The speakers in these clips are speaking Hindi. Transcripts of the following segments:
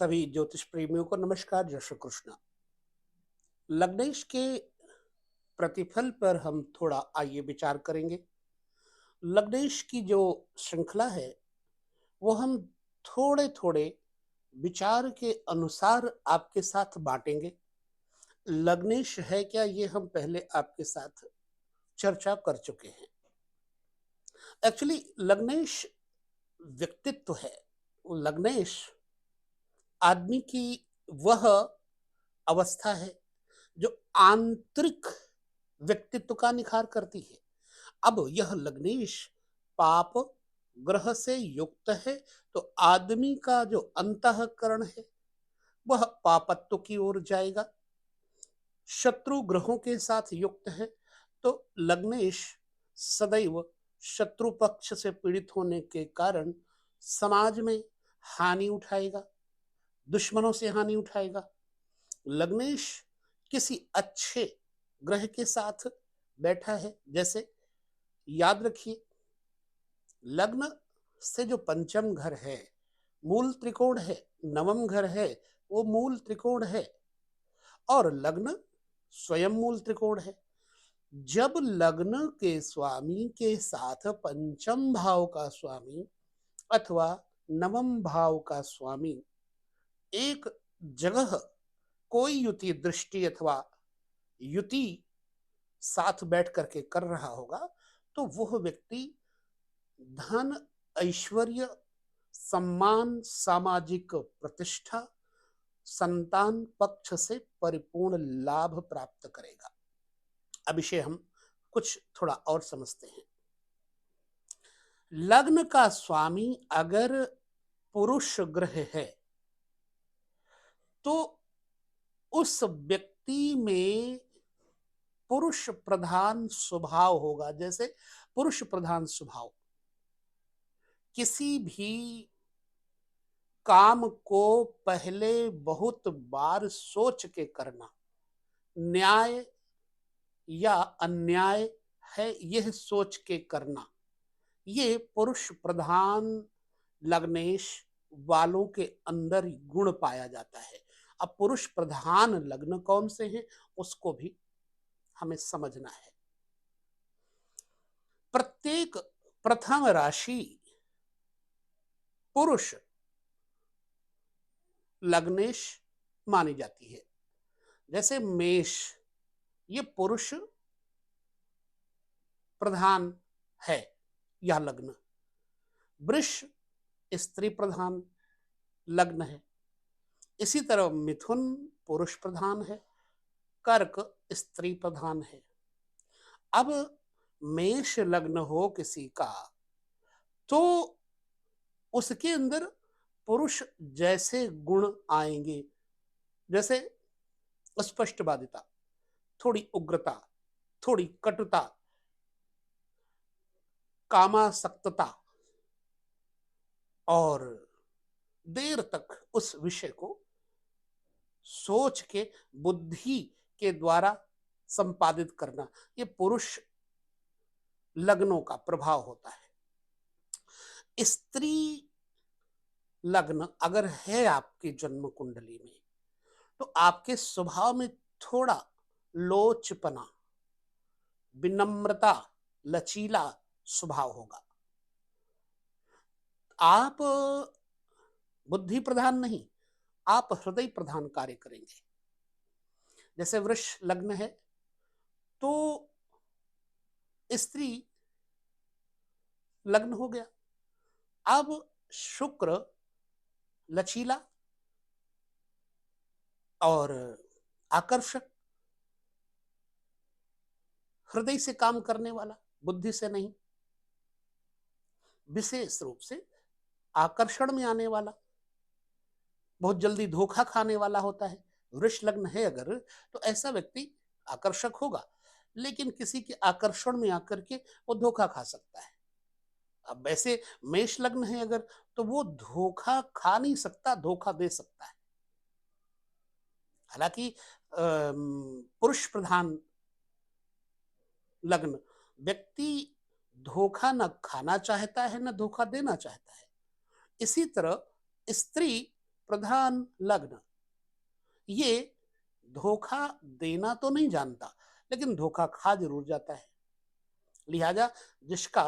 सभी ज्योतिष प्रेमियों को नमस्कार। जय श्री कृष्ण। लग्नेश के प्रतिफल पर हम थोड़ा आइए विचार करेंगे। लग्नेश की जो श्रृंखला है वो हम थोड़े थोड़े विचार के अनुसार आपके साथ बांटेंगे। लग्नेश है क्या, ये हम पहले आपके साथ चर्चा कर चुके हैं। एक्चुअली लग्नेश व्यक्तित्व है। लग्नेश आदमी की वह अवस्था है जो आंतरिक व्यक्तित्व का निखार करती है। अब यह लग्नेश पाप ग्रह से युक्त है, तो आदमी का जो अंतःकरण है वह पापत्व की ओर जाएगा। शत्रु ग्रहों के साथ युक्त है तो लग्नेश सदैव शत्रु पक्ष से पीड़ित होने के कारण समाज में हानि उठाएगा, दुश्मनों से हानि उठाएगा। लग्नेश किसी अच्छे ग्रह के साथ बैठा है, जैसे याद रखिए लग्न से जो पंचम घर है मूल त्रिकोण है, नवम घर है वो मूल त्रिकोण है और लग्न स्वयं मूल त्रिकोण है। जब लग्न के स्वामी के साथ पंचम भाव का स्वामी अथवा नवम भाव का स्वामी एक जगह कोई युति दृष्टि अथवा युति साथ बैठ करके कर रहा होगा तो वह व्यक्ति धन, ऐश्वर्य, सम्मान, सामाजिक प्रतिष्ठा, संतान पक्ष से परिपूर्ण लाभ प्राप्त करेगा। अब इसे हम कुछ थोड़ा और समझते हैं। लग्न का स्वामी अगर पुरुष ग्रह है तो उस व्यक्ति में पुरुष प्रधान स्वभाव होगा। जैसे पुरुष प्रधान स्वभाव किसी भी काम को पहले बहुत बार सोच के करना, न्याय या अन्याय है यह सोच के करना, ये पुरुष प्रधान लग्नेश वालों के अंदर गुण पाया जाता है। अब पुरुष प्रधान लग्न कौन से हैं उसको भी हमें समझना है। प्रत्येक प्रथम राशि पुरुष लग्नेश मानी जाती है। जैसे मेष ये पुरुष प्रधान है यह लग्न, वृष स्त्री प्रधान लग्न है, इसी तरह मिथुन पुरुष प्रधान है, कर्क स्त्री प्रधान है। अब मेष लग्न हो किसी का तो उसके अंदर पुरुष जैसे गुण आएंगे, जैसे स्पष्टवादिता, थोड़ी उग्रता, थोड़ी कटुता, कामासक्तता और देर तक उस विषय को सोच के बुद्धि के द्वारा संपादित करना, ये पुरुष लग्नों का प्रभाव होता है। स्त्री लग्न अगर है आपकी जन्म कुंडली में तो आपके स्वभाव में थोड़ा लोचपना, विनम्रता, लचीला स्वभाव होगा। आप बुद्धि प्रधान नहीं, आप हृदय प्रधान कार्य करेंगे। जैसे वृष लग्न है तो स्त्री लग्न हो गया। अब शुक्र लचीला और आकर्षक, हृदय से काम करने वाला, बुद्धि से नहीं, विशेष रूप से आकर्षण में आने वाला, बहुत जल्दी धोखा खाने वाला होता है। वृष लग्न है अगर तो ऐसा व्यक्ति आकर्षक होगा, लेकिन किसी के आकर्षण में आकर के वो धोखा खा सकता है। अब वैसे मेष लग्न है अगर तो वो धोखा खा नहीं सकता, धोखा दे सकता है। हालांकि पुरुष प्रधान लग्न व्यक्ति धोखा न खाना चाहता है न धोखा देना चाहता है। इसी तरह स्त्री प्रधान लग्न ये धोखा देना तो नहीं जानता, लेकिन धोखा खा जरूर जाता है। लिहाजा जिसका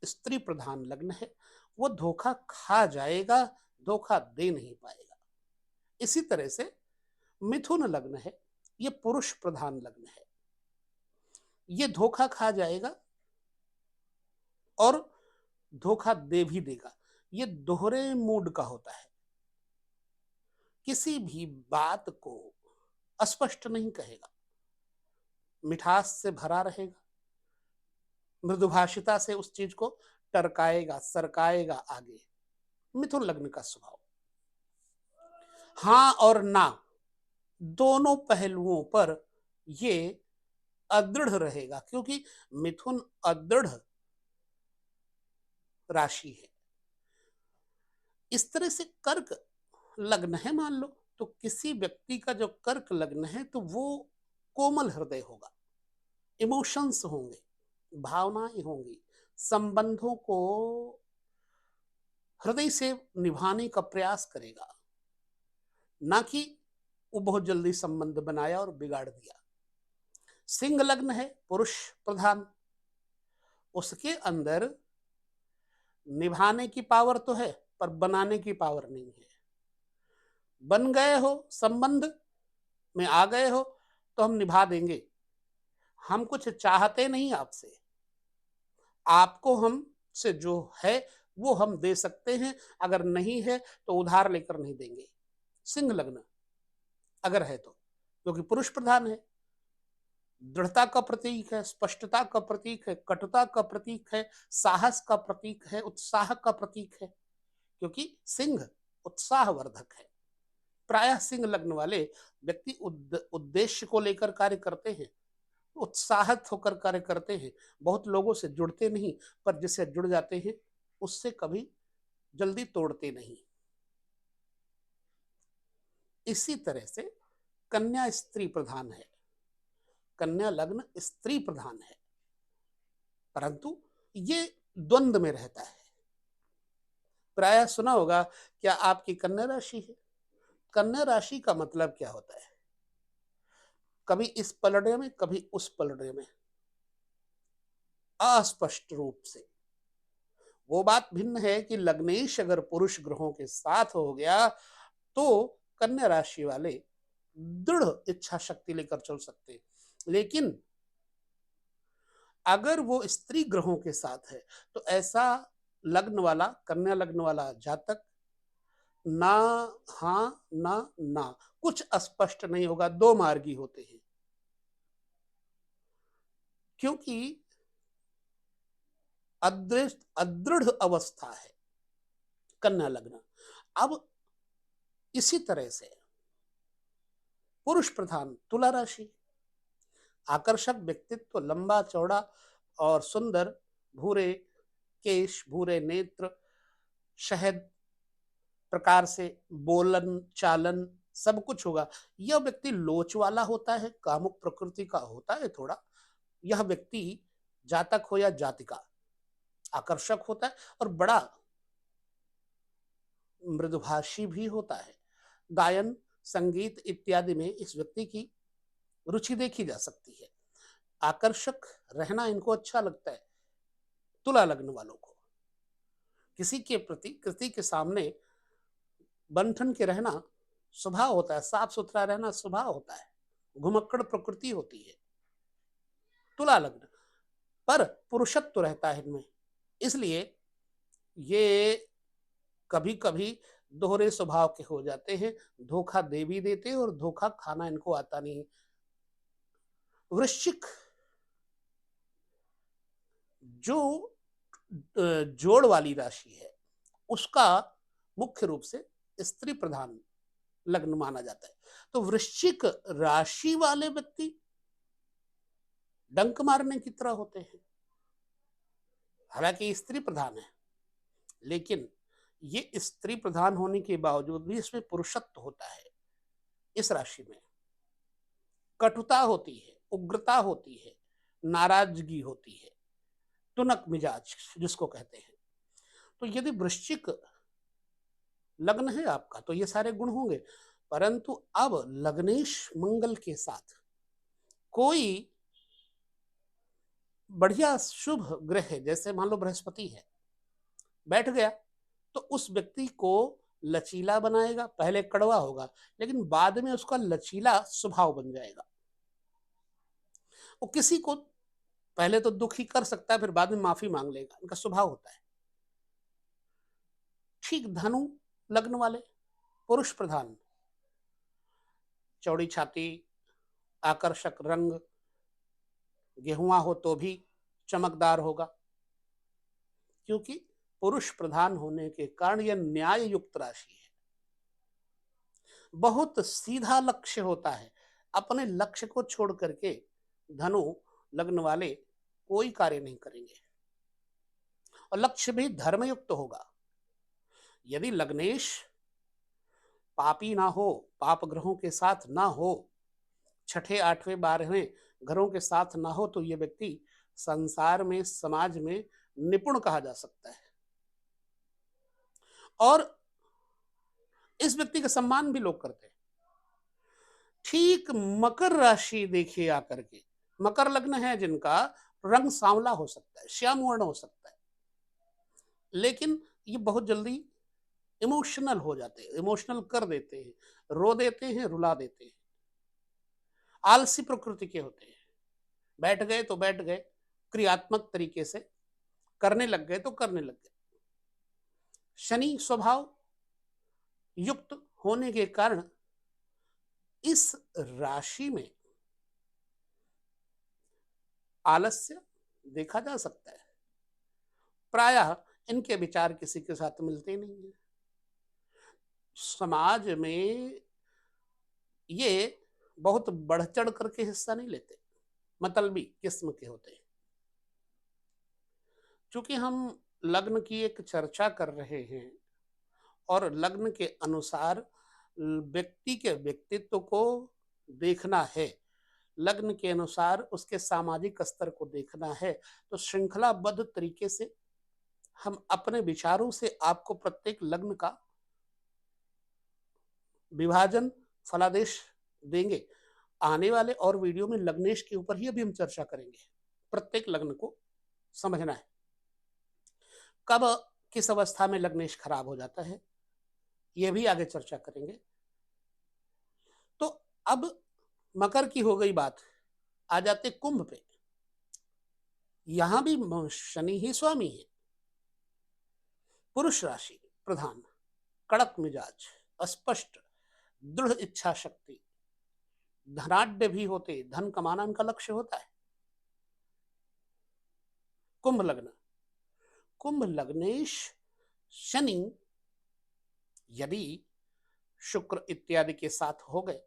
स्त्री प्रधान लग्न है वो धोखा खा जाएगा, धोखा दे नहीं पाएगा। इसी तरह से मिथुन लग्न है, ये पुरुष प्रधान लग्न है, ये धोखा खा जाएगा और धोखा दे भी देगा। ये दोहरे मूड का होता है, किसी भी बात को अस्पष्ट नहीं कहेगा, मिठास से भरा रहेगा, मृदुभाषिता से उस चीज को टरकाएगा, सरकाएगा आगे। मिथुन लग्न का स्वभाव हाँ और ना दोनों पहलुओं पर ये अदृढ़ रहेगा, क्योंकि मिथुन अदृढ़ राशि है। इस तरह से कर्क लग्न है मान लो, तो किसी व्यक्ति का जो कर्क लग्न है तो वो कोमल हृदय होगा, इमोशंस होंगे, भावनाएं होंगी, संबंधों को हृदय से निभाने का प्रयास करेगा, ना कि वो बहुत जल्दी संबंध बनाया और बिगाड़ दिया। सिंह लग्न है पुरुष प्रधान, उसके अंदर निभाने की पावर तो है पर बनाने की पावर नहीं है। बन गए हो, संबंध में आ गए हो तो हम निभा देंगे, हम कुछ चाहते नहीं आपसे, आपको हम से जो है वो हम दे सकते हैं, अगर नहीं है तो उधार लेकर नहीं देंगे। सिंह लग्न अगर है तो, क्योंकि पुरुष प्रधान है, दृढ़ता का प्रतीक है, स्पष्टता का प्रतीक है, कटुता का प्रतीक है, साहस का प्रतीक है, उत्साह का प्रतीक है, क्योंकि सिंह उत्साहवर्धक है। प्रायः सिंह लग्न वाले व्यक्ति उद्देश्य को लेकर कार्य करते हैं, उत्साहित होकर कार्य करते हैं, बहुत लोगों से जुड़ते नहीं, पर जिससे जुड़ जाते हैं उससे कभी जल्दी तोड़ते नहीं। इसी तरह से कन्या स्त्री प्रधान है, कन्या लग्न स्त्री प्रधान है, परंतु ये द्वंद्व में रहता है। प्रायः सुना होगा क्या आपकी कन्या राशि है। कन्या राशि का मतलब क्या होता है, कभी इस पलड़े में कभी उस पलड़े में, अस्पष्ट रूप से। वो बात भिन्न है कि लग्नेश अगर पुरुष ग्रहों के साथ हो गया तो कन्या राशि वाले दृढ़ इच्छा शक्ति लेकर चल सकते हैं, लेकिन अगर वो स्त्री ग्रहों के साथ है तो ऐसा लग्न वाला, कन्या लग्न वाला जातक ना हाँ ना ना, कुछ स्पष्ट नहीं होगा, दो मार्गी होते हैं, क्योंकि अदृढ़ अवस्था है कन्या लग्न। अब इसी तरह से पुरुष प्रधान तुला राशि, आकर्षक व्यक्तित्व, लंबा चौड़ा और सुंदर, भूरे केश, भूरे नेत्र, शहद प्रकार से बोलन चालन सब कुछ होगा। यह व्यक्ति लोच वाला होता है, कामुक प्रकृति का होता है थोड़ा। यह व्यक्ति जातक हो या जातिका आकर्षक होता है और बड़ा मृदुभाषी भी होता है। गायन, संगीत इत्यादि में इस व्यक्ति की रुचि देखी जा सकती है। आकर्षक रहना इनको अच्छा लगता है तुला लग्न वालों को। किसी के प्रति, किसी के सामने बंठन के रहना स्वभाव होता है, साफ सुथरा रहना स्वभाव होता है, घुमक्कड़ प्रकृति होती है तुला लग्न, पर पुरुषत्व रहता है इनमें, इसलिए ये कभी कभी दोहरे स्वभाव के हो जाते हैं, धोखा दे भी देते हैं और धोखा खाना इनको आता नहीं। वृश्चिक जो जोड़ वाली राशि है उसका मुख्य रूप से स्त्री प्रधान लग्न माना जाता है। तो वृश्चिक राशि वाले व्यक्ति डंक मारने की तरह होते हैं, हालांकि स्त्री प्रधान है, लेकिन ये स्त्री प्रधान होने के बावजूद भी इसमें पुरुषत्व होता है। इस राशि में कटुता होती है, उग्रता होती है, नाराजगी होती है, टुनक मिजाज जिसको कहते हैं। तो यदि वृश्चिक लग्न है आपका तो ये सारे गुण होंगे, परंतु अब लग्नेश मंगल के साथ कोई बढ़िया शुभ ग्रह है, जैसे मान लो बृहस्पति है, बैठ गया, तो उस व्यक्ति को लचीला बनाएगा। पहले कड़वा होगा, लेकिन बाद में उसका लचीला स्वभाव बन जाएगा। वो किसी को पहले तो दुखी कर सकता है, फिर बाद में माफी मांग लेगा, इनका स्वभाव होता है। ठीक धनु लग्न वाले, पुरुष प्रधान, चौड़ी छाती, आकर्षक रंग, गेहुआ हो तो भी चमकदार होगा, क्योंकि पुरुष प्रधान होने के कारण यह न्याय युक्त राशि है। बहुत सीधा लक्ष्य होता है, अपने लक्ष्य को छोड़ करके धनु लग्न वाले कोई कार्य नहीं करेंगे, और लक्ष्य भी धर्मयुक्त होगा। यदि लग्नेश पापी ना हो, पाप ग्रहों के साथ ना हो, छठे आठवें बारहवें घरों के साथ ना हो, तो यह व्यक्ति संसार में, समाज में निपुण कहा जा सकता है, और इस व्यक्ति का सम्मान भी लोग करते हैं। ठीक मकर राशि देखिए आकर के, मकर लग्न है जिनका, रंग सांवला हो सकता है, श्याम वर्ण हो सकता है, लेकिन ये बहुत जल्दी इमोशनल हो जाते हैं, इमोशनल कर देते हैं, रो देते हैं, रुला देते हैं, आलसी प्रकृति के होते हैं। बैठ गए तो बैठ गए, क्रियात्मक तरीके से करने लग गए तो करने लग गए। शनि स्वभाव युक्त होने के कारण इस राशि में आलस्य देखा जा सकता है। प्रायः इनके विचार किसी के साथ मिलते नहीं है। समाज में ये बहुत बढ़ चढ़ करके हिस्सा नहीं लेते, मतलबी किस्म के होते हैं। चूंकि हम लग्न की एक चर्चा कर रहे हैं और लग्न के अनुसार व्यक्ति के व्यक्तित्व को देखना है, लग्न के अनुसार उसके सामाजिक स्तर को देखना है, तो श्रृंखलाबद्ध तरीके से हम अपने विचारों से आपको प्रत्येक लग्न का विभाजन फलादेश देंगे। आने वाले और वीडियो में लग्नेश के ऊपर ही अभी हम चर्चा करेंगे। प्रत्येक लग्न को समझना है, कब किस अवस्था में लग्नेश खराब हो जाता है, यह भी आगे चर्चा करेंगे। तो अब मकर की हो गई बात, आ जाते कुंभ पे। यहां भी शनि ही स्वामी है, पुरुष राशि प्रधान, कड़क मिजाज, स्पष्ट, दृढ़ इच्छा शक्ति, धनाढ्य भी होते, धन कमाना इनका लक्ष्य होता है। कुंभ लग्न, कुंभ लग्नेश शनि यदि शुक्र इत्यादि के साथ हो गए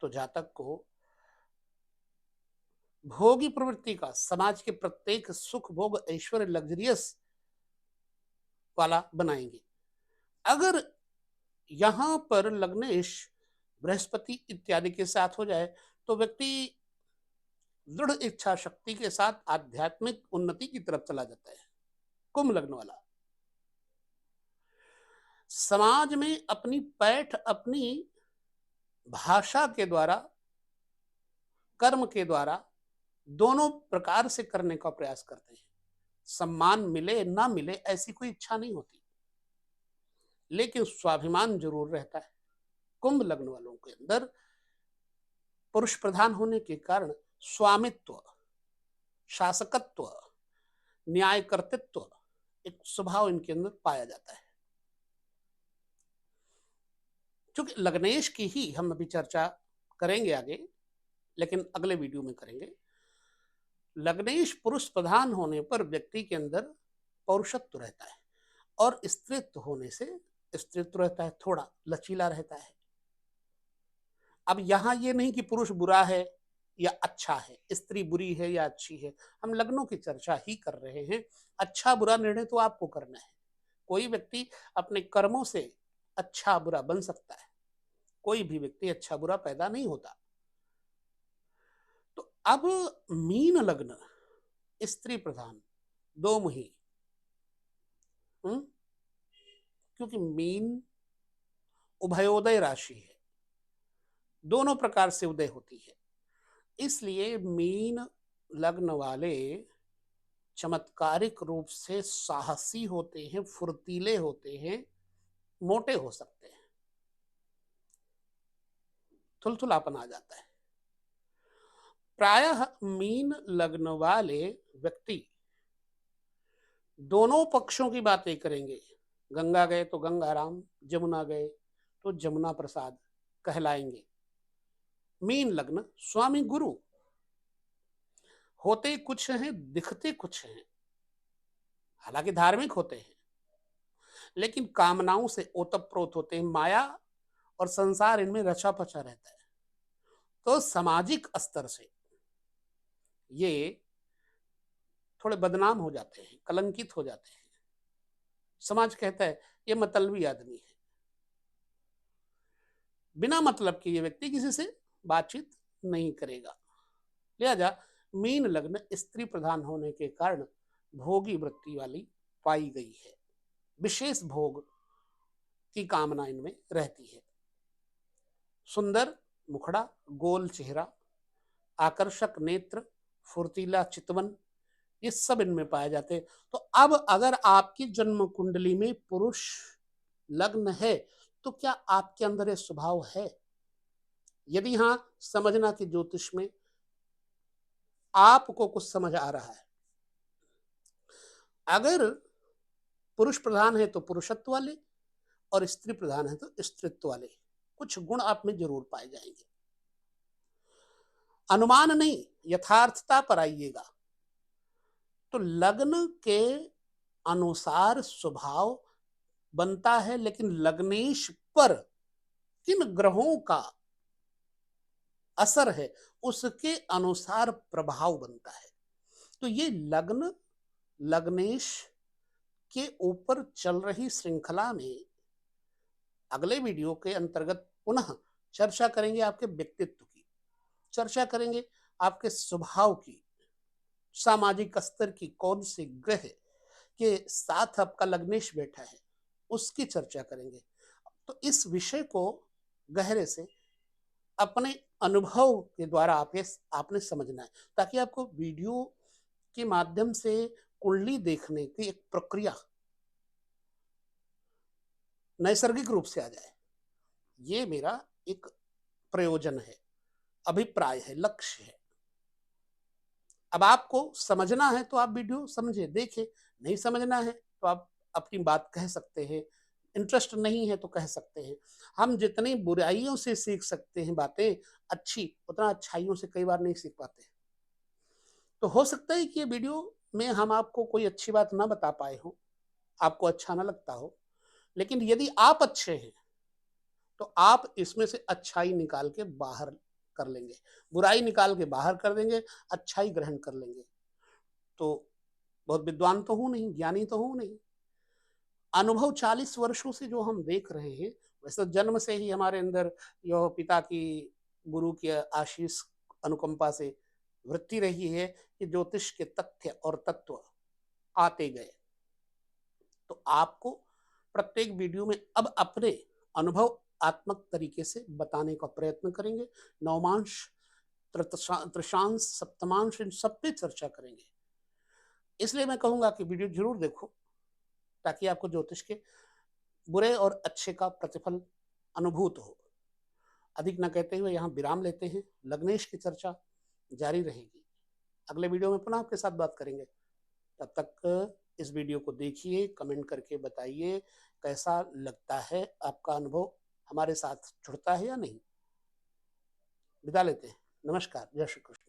तो जातक को भोगी प्रवृत्ति का, समाज के प्रत्येक सुख भोग ऐश्वर्य लग्जरियस वाला बनाएंगे। अगर यहां पर लग्नेश बृहस्पति इत्यादि के साथ हो जाए तो व्यक्ति दृढ़ इच्छा शक्ति के साथ आध्यात्मिक उन्नति की तरफ चला जाता है। कुंभ लग्न वाला समाज में अपनी पैठ, अपनी भाषा के द्वारा, कर्म के द्वारा, दोनों प्रकार से करने का प्रयास करते हैं। सम्मान मिले ना मिले ऐसी कोई इच्छा नहीं होती, लेकिन स्वाभिमान जरूर रहता है। कुंभ लग्न वालों के अंदर पुरुष प्रधान होने के कारण स्वामित्व, शासकत्व, न्याय कर्तृत्व एक स्वभाव इनके अंदर पाया जाता है। क्योंकि लग्नेश की ही हम अभी चर्चा करेंगे आगे, लेकिन अगले वीडियो में करेंगे। लग्नेश पुरुष प्रधान होने पर व्यक्ति के अंदर पौरुषत्व रहता है, और स्त्रीत्व होने से स्त्रीत्व रहता है, थोड़ा लचीला रहता है। अब यहां ये नहीं कि पुरुष बुरा है या अच्छा है, स्त्री बुरी है या अच्छी है, हम लग्नों की चर्चा ही कर रहे हैं। अच्छा बुरा निर्णय तो आपको करना है। कोई व्यक्ति अपने कर्मों से अच्छा बुरा बन सकता है, कोई भी व्यक्ति अच्छा बुरा पैदा नहीं होता। तो अब मीन लग्न, स्त्री प्रधान, दो मुही, क्योंकि मीन उभयोदय राशि है, दोनों प्रकार से उदय होती है। इसलिए मीन लग्न वाले चमत्कारिक रूप से साहसी होते हैं, फुर्तीले होते हैं, मोटे हो सकते हैं, थुलथुलापन आ जाता है। प्रायः मीन लग्न वाले व्यक्ति दोनों पक्षों की बातें करेंगे। गंगा गए तो गंगाराम, जमुना गए तो जमुना प्रसाद कहलाएंगे। मीन लग्न स्वामी गुरु होते कुछ हैं, दिखते कुछ हैं, हालांकि धार्मिक होते हैं, लेकिन कामनाओं से ओतप्रोत होते हैं। माया और संसार इनमें रचा पचा रहता है। तो सामाजिक स्तर से ये थोड़े बदनाम हो जाते हैं, कलंकित हो जाते हैं। समाज कहता है ये मतलबी आदमी है, बिना मतलब के ये व्यक्ति किसी से बातचीत नहीं करेगा। लिहाजा मीन लग्न स्त्री प्रधान होने के कारण भोगी वृत्ति वाली पाई गई है। विशेष भोग की कामना इनमें रहती है। सुंदर मुखड़ा, गोल चेहरा, आकर्षक नेत्र, फुर्तीला चितवन, ये सब इनमें पाए जाते हैं। तो अब अगर आपकी जन्म कुंडली में पुरुष लग्न है तो क्या आपके अंदर ये स्वभाव है? यदि हाँ, समझना कि ज्योतिष में आपको कुछ समझ आ रहा है। अगर पुरुष प्रधान है तो पुरुषत्व वाले, और स्त्री प्रधान है तो स्त्रीत्व वाले कुछ गुण आप में जरूर पाए जाएंगे। अनुमान नहीं, यथार्थता पर आइएगा तो लग्न के अनुसार स्वभाव बनता है, लेकिन लग्नेश पर किन ग्रहों का असर है उसके अनुसार प्रभाव बनता है। तो ये लग्न लग्नेश के ऊपर चल रही श्रृंखला में अगले वीडियो के अंतर्गत पुनः चर्चा करेंगे आपके व्यक्तित्व की, चर्चा करेंगे आपके स्वभाव की, सामाजिक स्तर की कौन से ग्रह के साथ आपका लग्नेश बैठा है उसकी चर्चा करेंगे। तो इस विषय को गहरे से अपने अनुभव के द्वारा आपने समझना है, ताकि आपको वीडियो के माध्यम से कुंडली देखने की एक प्रक्रिया नैसर्गिक रूप से आ जाए। ये मेरा एक प्रयोजन है, अभिप्राय है, लक्ष्य है। अब आपको समझना है तो आप वीडियो समझे, देखे। नहीं समझना है तो आप अपनी बात कह सकते हैं, इंटरेस्ट नहीं है तो कह सकते हैं। हम जितनी बुराइयों से सीख सकते हैं बातें अच्छी, उतना अच्छाइयों से कई बार नहीं सीख पाते। तो हो सकता है कि ये वीडियो में हम आपको कोई अच्छी बात ना बता पाए हो, आपको अच्छा ना लगता हो, लेकिन यदि आप अच्छे हैं तो आप इसमें से अच्छाई निकाल के बाहर कर लेंगे, बुराई निकाल के बाहर कर देंगे, अच्छाई ग्रहण कर लेंगे। तो बहुत विद्वान तो हूं नहीं, ज्ञानी तो हूं नहीं, अनुभव 40 वर्षों से जो हम देख रहे हैं, वैसे जन्म से ही हमारे अंदर यह पिता की, गुरु की आशीष, अनुकंपा से वृत्ति रही है कि ज्योतिष के तथ्य और तत्व आते गए। तो आपको प्रत्येक वीडियो में अब अपने अनुभव आत्मक तरीके से बताने का प्रयत्न करेंगे। नवमांश, त्रशांश, सप्तमांश, इन सब पे चर्चा करेंगे। इसलिए मैं कहूंगा कि वीडियो जरूर देखो, ताकि आपको ज्योतिष के बुरे और अच्छे का प्रतिफल अनुभूत हो। अधिक न कहते हुए यहाँ विराम लेते हैं। लग्नेश की चर्चा जारी रहेगी। अगले वीडियो में पुनः आपके साथ बात करेंगे। तब तक इस वीडियो को देखिए, कमेंट करके बताइए कैसा लगता है, आपका अनुभव हमारे साथ जुड़ता है या नहीं। विदा लेते हैं। नमस्कार, जय श्री कृष्ण।